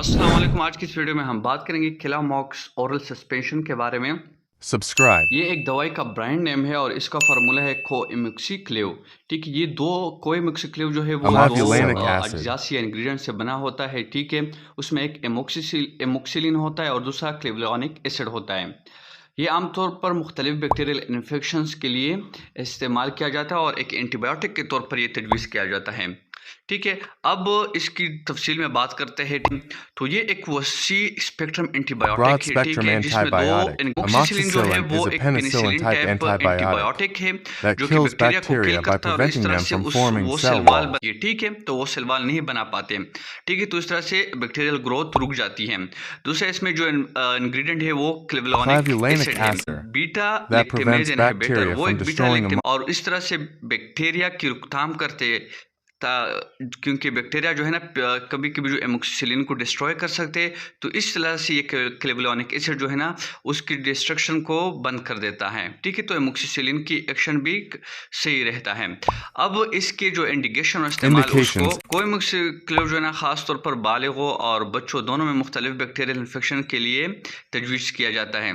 अस्सलाम वालेकुम। आज की इस वीडियो में हम बात करेंगे केलामॉक्स ओरल सस्पेंशन के बारे में। Subscribe. ये एक दवाई का ब्रांड नेम है और इसका फार्मूला है कोएमिक्सिक्लेव। ठीक है, ये दो कोएमिक्सिक्लेव जो है वो दो Amabulanic acid. अज्जासी इंग्रेडिएंट से बना होता है। ठीक है, उसमें एक एमोक्सिलिन होता है और दूसरा क्लेवलॉनिक एसिड होता है। ये आमतौर पर मुख्तलिफ बैक्टीरियल इन्फेक्शंस के लिए इस्तेमाल किया जाता है और एक एंटीबायोटिक के तौर पर यह तजवीज़ किया जाता है। ठीक है, अब इसकी तफसील में बात करते हैं। तो ये एक वसी स्पेक्ट्रम एंटीबायोटिक है। ठीक Broad-spectrum है, जिसमें दो antibiotic. एमोक्सिसिलिन जो है Amoxicillin वो is a एक penicillin penicillin type type antibiotic antibiotic है that जो कि kills बैक्टीरिया को किल bacteria by करता है और इस preventing तरह them से from forming वो cell सेल वाल walls. ठीक है, तो वो सेल वाल नहीं बना पाते। ठीक है, तो इस तरह से बैक्टीरियल ग्रोथ रुक जाती है। दूसरा इसमें जो इंग्रेडिएंट है वो क्लेवलॉनिक Clavulanic एसिड है, acid beta that lactamase prevents inhibitor. bacteria वो from एक बीटा destroying लैक्टेम और इस तरह से बैक्टीरिया की रोकथाम करते क्योंकि बैक्टीरिया जो है ना कभी कभी जो एमोक्सिसिलिन को डिस्ट्रॉय कर सकते हैं, तो इस तरह से ये क्लेवलॉनिक एसिड जो है ना उसकी डिस्ट्रक्शन को बंद कर देता है। ठीक है, तो एमोक्सिसिलिन की एक्शन भी सही रहता है। अब इसके जो इंडिकेशन और इस्तेमाल उसको कोएमिक्सिक्लेव जो है ना ख़ास तौर पर बालिगों और बच्चों दोनों में मुख्तलिफ बैक्टीरियल इन्फेक्शन के लिए तजवीज़ किया जाता है।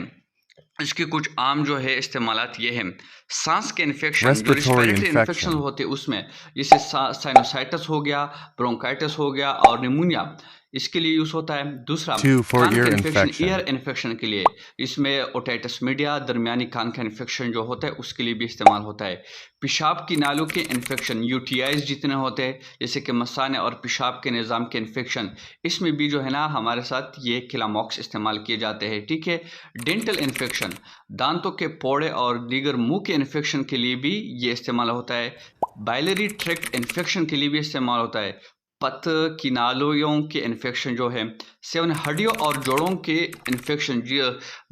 इसके कुछ आम जो है इस्तेमालात ये हैं। सांस के इन्फेक्शन जो रिस्पिरेटरी इन्फेक्शन होते हैं उसमें, जैसे साइनोसाइटिस हो गया, ब्रोंकाइटिस हो गया और निमोनिया, इसके लिए यूज़ होता है। दूसरा कान का इन्फेक्शन, ईयर इन्फेक्शन के लिए, इसमें ओटाइटिस मीडिया दरमियानी कान का इन्फेक्शन जो होता है उसके लिए भी इस्तेमाल होता है। पेशाब की नालों के इन्फेक्शन, यूटीआईज जितने होते हैं जैसे कि मसाने और पेशाब के निज़ाम के इन्फेक्शन, इसमें भी जो है ना हमारे साथ ये केलामॉक्स इस्तेमाल किए जाते हैं। ठीक है, डेंटल इन्फेक्शन, दांतों के फोड़े और दीगर मुंह के इन्फेक्शन के लिए भी ये इस्तेमाल होता है। बाइलरी ट्रैक्ट इन्फेक्शन के लिए भी इस्तेमाल होता है। पत की नालियों के इन्फेक्शन जो है, सेवन हड्डियों और जोड़ों के इन्फेक्शन,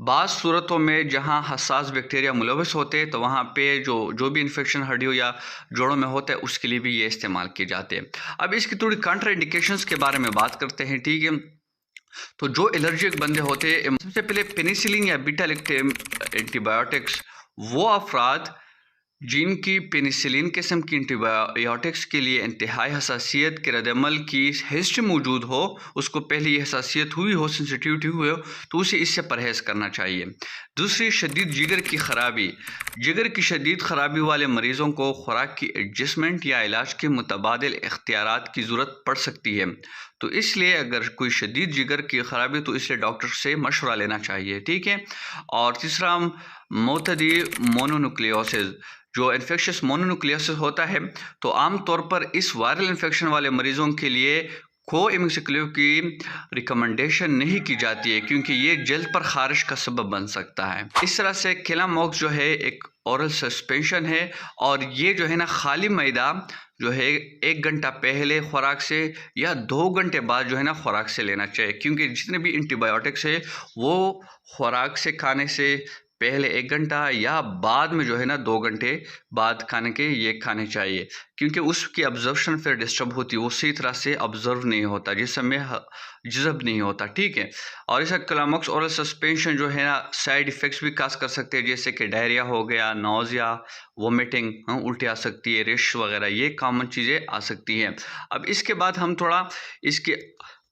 बाज़ सूरतों में जहां हसास बैक्टीरिया मुलविस होते हैं तो वहां पे जो भी इन्फेक्शन हड्डियों या जोड़ों में होता है उसके लिए भी ये इस्तेमाल किए जाते हैं। अब इसकी थोड़ी काउंटर इंडिकेशंस के बारे में बात करते हैं। ठीक है, तो जो एलर्जिक बंदे होते हैं, सबसे पहले पेनिसिलिन या बीटा लैक्टेम एंटीबायोटिक्स, वो अफराद जिनकी पेनिसिलिन किस्म की एंटीबायोटिक्स के लिए इंतहाई हसासियत के रद्दअमल की हिस्ट्री मौजूद हो, उसको पहले ये हसासियत हुई हो, सेंसिटिविटी हुई हो, तो उसे इससे परहेज़ करना चाहिए। दूसरी, शदीद जिगर की ख़राबी, जिगर की शदीद ख़राबी वाले मरीज़ों को खुराक की एडजस्टमेंट या इलाज के मुतबादिल इख्तियारात की ज़रूरत पड़ सकती है। तो इसलिए अगर कोई शदीद जिगर की ख़राबी तो इसलिए डॉक्टर से मशवरा लेना चाहिए। ठीक है, और तीसरा, मोतदी मोनोन्यूक्लियोसिस, जो इन्फेक्शस मोनोन्यूक्लियोसिस होता है, तो आम तौर पर इस वायरल इन्फेक्शन वाले मरीज़ों के लिए कोएमिक्सिक्लेव की रिकमेंडेशन नहीं की जाती है क्योंकि ये जल्द पर खारिश का सबब बन सकता है। इस तरह से केलामॉक्स जो है एक ओरल सस्पेंशन है और ये जो है ना खाली मैदा जो है 1 घंटा पहले खुराक से या 2 घंटे बाद जो है ना खुराक से लेना चाहिए, क्योंकि जितने भी एंटीबायोटिक्स है वो खुराक से खाने से पहले 1 घंटा या बाद में जो है ना 2 घंटे बाद खाने के ये खाने चाहिए, क्योंकि उसकी अब्जर्प्शन फिर डिस्टर्ब होती है, वो सही तरह से ऑब्जर्व नहीं होता, जिसम में जज़ब नहीं होता। ठीक है, और इसका केलामॉक्स ओरल सस्पेंशन जो है ना साइड इफ़ेक्ट्स भी काज कर सकते हैं, जैसे कि डायरिया हो गया, नौजिया, वोमिटिंग, उल्टी आ सकती है, रेश वगैरह, ये कॉमन चीज़ें आ सकती हैं। अब इसके बाद हम थोड़ा इसके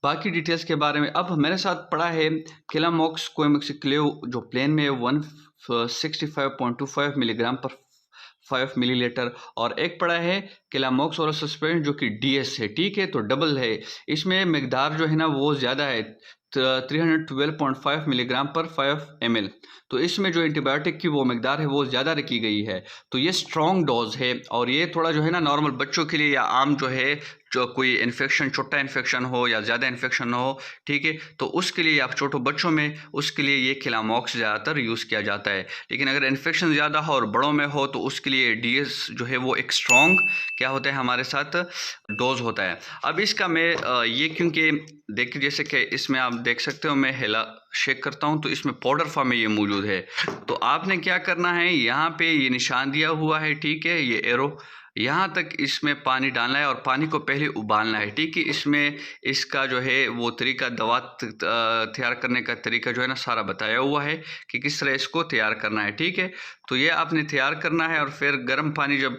बाकी डिटेल्स के बारे में, अब मेरे साथ पड़ा है केलामॉक्स कोएमिक्सिक्लेव जो प्लेन में 165.25 मिलीग्राम पर 5 मिलीलीटर, और एक पड़ा है केलामॉक्स ओरल सस्पेंशन जो कि DS है। ठीक है, तो डबल है, इसमें मकदार जो है ना वो ज़्यादा है, 312.5 मिलीग्राम पर 5 ml। तो इसमें जो एंटीबायोटिक की वो मकदार है वो ज़्यादा रखी गई है, तो ये स्ट्रॉन्ग डोज है। और ये थोड़ा जो है ना नॉर्मल बच्चों के लिए या आम जो है जो कोई इन्फेक्शन, छोटा इन्फेक्शन हो या ज़्यादा इन्फेक्शन हो, ठीक है, तो उसके लिए आप छोटे बच्चों में उसके लिए ये केलामॉक्स ज़्यादातर यूज़ किया जाता है। लेकिन अगर इन्फेक्शन ज़्यादा हो और बड़ों में हो तो उसके लिए DS जो है वो एक स्ट्रॉन्ग क्या होता है हमारे साथ डोज होता है। अब इसका मैं ये क्योंकि देखिए जैसे कि इसमें आप देख सकते हो, मैं हिला शेक करता हूँ तो इसमें पाउडर फॉर्म में ये मौजूद है। तो आपने क्या करना है, यहाँ पे ये निशान दिया हुआ है, ठीक है, ये एरो, यहाँ तक इसमें पानी डालना है और पानी को पहले उबालना है। ठीक है, इसमें इसका जो है वो तरीका, दवा तैयार करने का तरीका जो है ना सारा बताया हुआ है कि किस तरह इसको तैयार करना है। ठीक है, तो ये आपने तैयार करना है और फिर गर्म पानी जब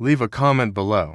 Leave a comment below.